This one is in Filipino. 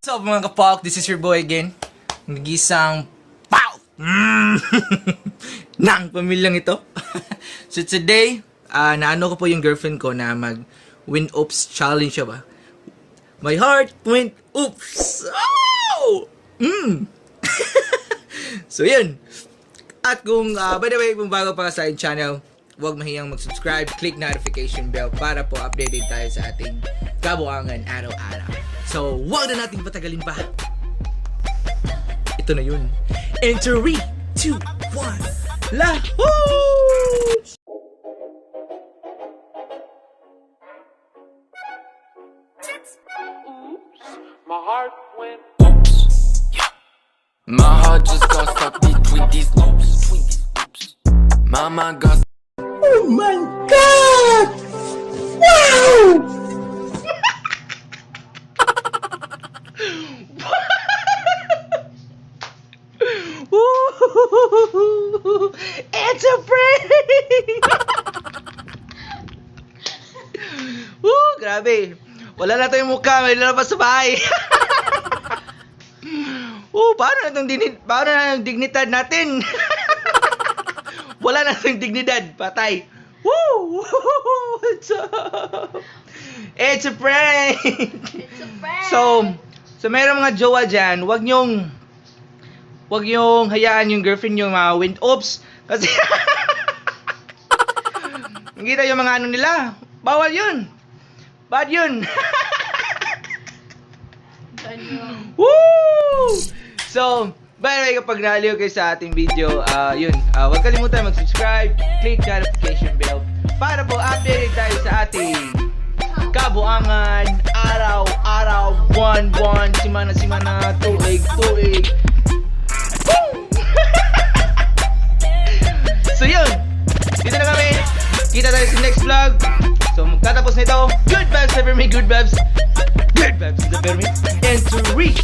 What's up mga kapok? This is your boy again. Nag-isang pow! Nang pamilyang ito. So today, naano ko po yung girlfriend ko na mag-win oops challenge siya ba? My heart went oops! Oh! So yun. At kung, by the way, kung bago pa sa aking channel, huwag mahiyang mag-subscribe, click notification bell para po updated tayo sa ating kabuangan araw-araw. So, huwag na nating patagalin pa. Ito na yun. And 3, 2, 1, Lahoo! My heart went oops. Yeah. My heart just got stuck between these loops. Mama got. Oh my God! Wow! It's a prank! Grabe. Wala na tayong mukha, may lalabas sa bahay. Paano na yung dignidad natin? Wala na tayong dignidad, patay. Woo! What's up? It's a prank! It's a prank! So mayroong mga jowa dyan, wag nyong hayaan yung girlfriend nyo ma-win oops. Kasi, nakita yung mga ano nila, bawal yun. Bad yun. Woo! So, by the way, kapag naaliw kayo sa ating video, huwag kalimutan mag-subscribe, click notification bell, para po updated tayo sa ating kabuangan, araw-araw, buwan-buwan, simana-simana, tuig-tuig. So yun, dito na kami. Kita tayo sa next vlog. So magtatapos na ito. Good vibes, never me good vibes. Good vibes, never me. And to reach